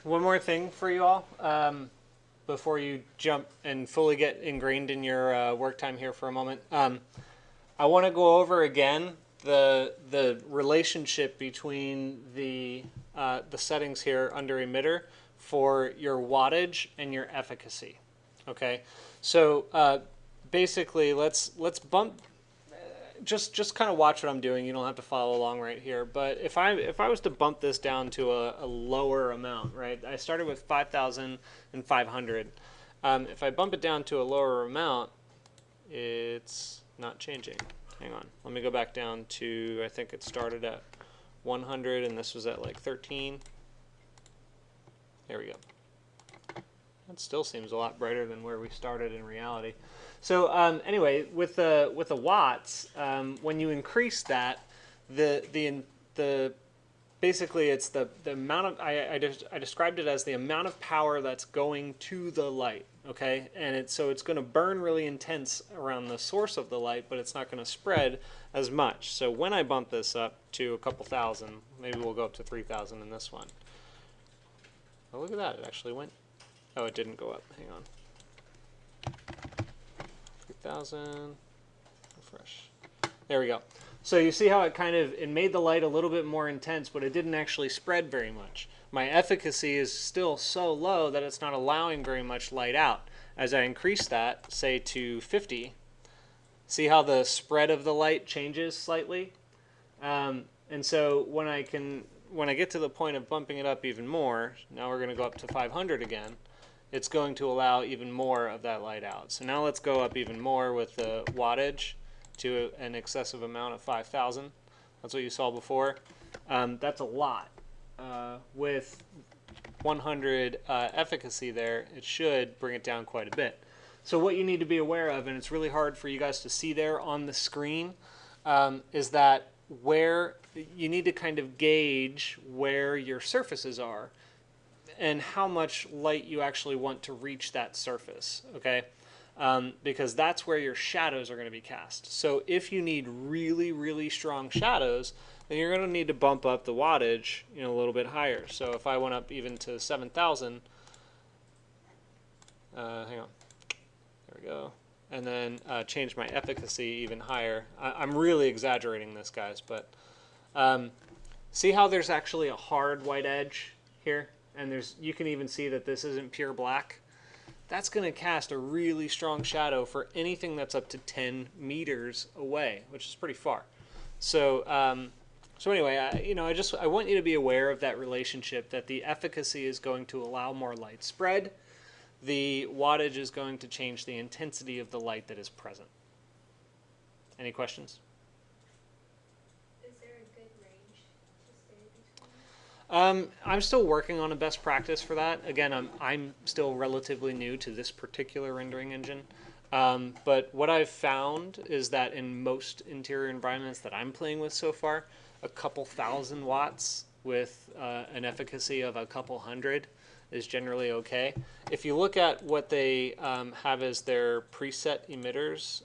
one more thing for you all before you jump and fully get ingrained in your work time here for a moment. I want to go over again the relationship between the settings here under emitter for your wattage and your efficacy. Okay, so basically let's bump. Just kind of watch what I'm doing. You don't have to follow along right here. But if I was to bump this down to a lower amount, right? I started with 5,500. If I bump it down to a lower amount, it's not changing. Hang on. Let me go back down to, I think it started at 100 and this was at like 13. There we go. That still seems a lot brighter than where we started in reality. So anyway, with the watts, when you increase that, the basically it's the amount of I described it as the amount of power that's going to the light. Okay, and so it's going to burn really intense around the source of the light, but it's not going to spread as much. So when I bump this up to a couple thousand, maybe we'll go up to 3,000 in this one. Oh, look at that! It actually went. Oh, it didn't go up. Hang on. 3,000. Refresh. There we go. So you see how it made the light a little bit more intense, but it didn't actually spread very much. My efficacy is still so low that it's not allowing very much light out. As I increase that, say to 50, see how the spread of the light changes slightly? And so when I get to the point of bumping it up even more, now we're going to go up to 500 again, it's going to allow even more of that light out. So now let's go up even more with the wattage to an excessive amount of 5,000. That's what you saw before. That's a lot. With 100 efficacy there, it should bring it down quite a bit. So what you need to be aware of, and it's really hard for you guys to see there on the screen, is that where you need to kind of gauge where your surfaces are and how much light you actually want to reach that surface, okay? Because that's where your shadows are going to be cast. So if you need really, really strong shadows, then you're going to need to bump up the wattage, a little bit higher. So if I went up even to 7,000, hang on, there we go, and then change my efficacy even higher. I'm really exaggerating this, guys, but see how there's actually a hard white edge here? And you can even see that this isn't pure black. That's going to cast a really strong shadow for anything that's up to 10 meters away, which is pretty far. So, so anyway, I want you to be aware of that relationship, that the efficacy is going to allow more light spread. The wattage is going to change the intensity of the light that is present. Any questions? Is there a good range to stay between? I'm still working on a best practice for that. Again, I'm still relatively new to this particular rendering engine. But what I've found is that in most interior environments that I'm playing with so far, a couple thousand watts with an efficacy of a couple hundred is generally okay. If you look at what they have as their preset emitters,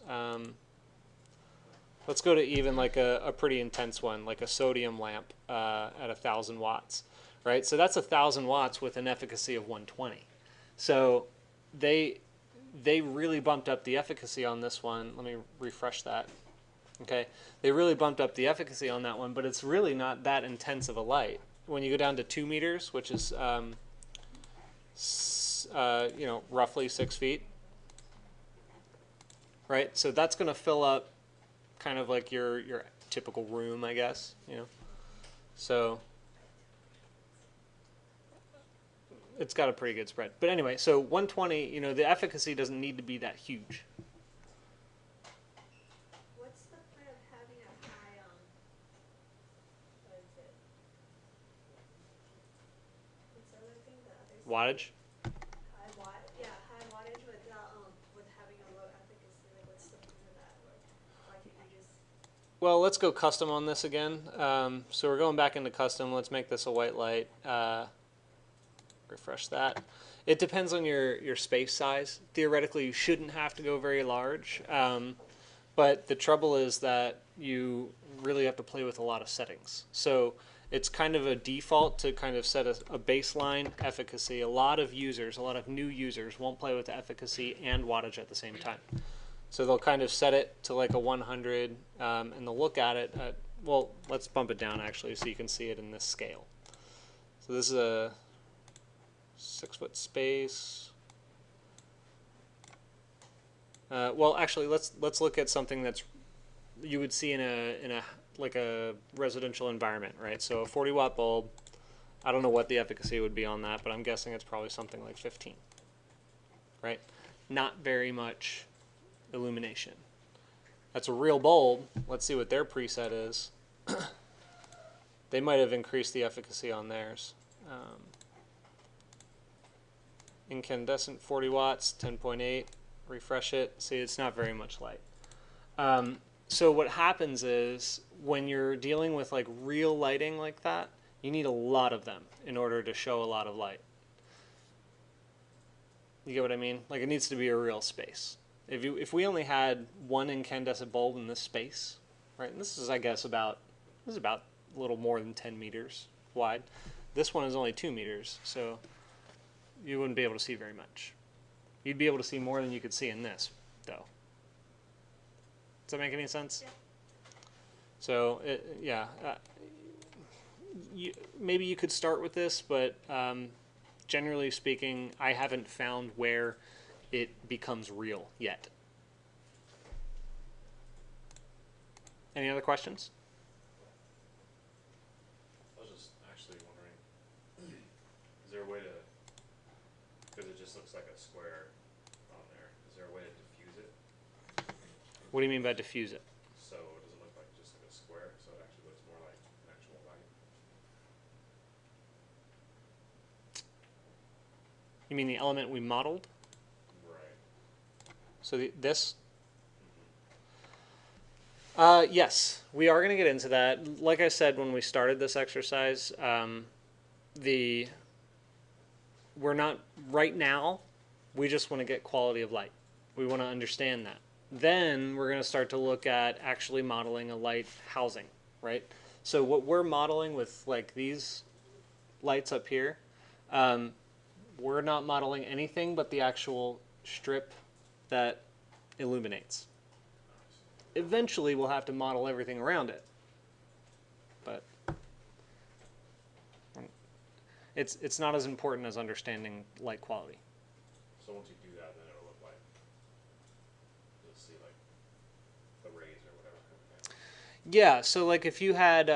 let's go to even like a pretty intense one, like a sodium lamp at 1,000 watts, right? So that's 1,000 watts with an efficacy of 120. So they really bumped up the efficacy on this one. Let me refresh that. Okay, they really bumped up the efficacy on that one, but it's really not that intense of a light. When you go down to 2 meters, which is roughly 6 feet, right? So that's going to fill up kind of like your typical room, I guess. So it's got a pretty good spread. But anyway, so 120, the efficacy doesn't need to be that huge. What's the point of having a high what is it? What's the other thing? The other Wattage? high wattage with having a low efficacy. Like, what's the point of that? Why can't you just? Well, let's go custom on this again. So we're going back into custom. Let's make this a white light. Refresh that. It depends on your space size. Theoretically, you shouldn't have to go very large. But the trouble is that you really have to play with a lot of settings. So it's kind of a default to kind of set a baseline efficacy. A lot of users, a lot of new users won't play with the efficacy and wattage at the same time. So they'll kind of set it to like a 100 and they'll look at it at, well, let's bump it down actually so you can see it in this scale. So this is a 6-foot space. Well, actually, let's look at something that's you would see in a like a residential environment, right? So a 40-watt bulb. I don't know what the efficacy would be on that, but I'm guessing it's probably something like 15, right? Not very much illumination. That's a real bulb. Let's see what their preset is. They might have increased the efficacy on theirs. Incandescent 40 watts, 10.8. Refresh it. See, it's not very much light. So what happens is when you're dealing with like real lighting like that, you need a lot of them in order to show a lot of light. You get what I mean? Like it needs to be a real space. If we only had one incandescent bulb in this space, right? And this is I guess about a little more than 10 meters wide. This one is only 2 meters, so you wouldn't be able to see very much. You'd be able to see more than you could see in this, though. Does that make any sense? Yeah. So, yeah. Maybe you could start with this, but generally speaking, I haven't found where it becomes real yet. Any other questions? I was just actually wondering, is there a way to, because it just looks like a square on there, is there a way to diffuse it? What do you mean by diffuse it? So does it look like just like a square, so it actually looks more like an actual light? You mean the element we modeled? Right. So this? Yes, we are going to get into that. Like I said when we started this exercise, we're not, right now, we just want to get quality of light. We want to understand that. Then we're going to start to look at actually modeling a light housing, right? So what we're modeling with like these lights up here, we're not modeling anything but the actual strip that illuminates. Eventually we'll have to model everything around it, but it's not as important as understanding light quality. So once you do that, then it'll look like, you'll see like the rays or whatever coming down. Yeah, so like if you had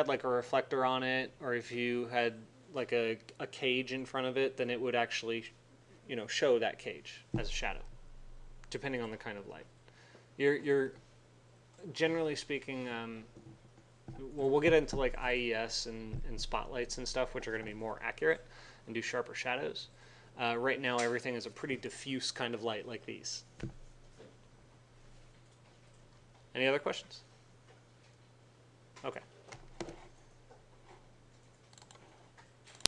like a reflector on it, or if you had like a cage in front of it, then it would actually, show that cage as a shadow, depending on the kind of light. You're generally speaking, well, we'll get into like IES and spotlights and stuff, which are going to be more accurate and do sharper shadows. Right now, everything is a pretty diffuse kind of light like these. Any other questions? Okay.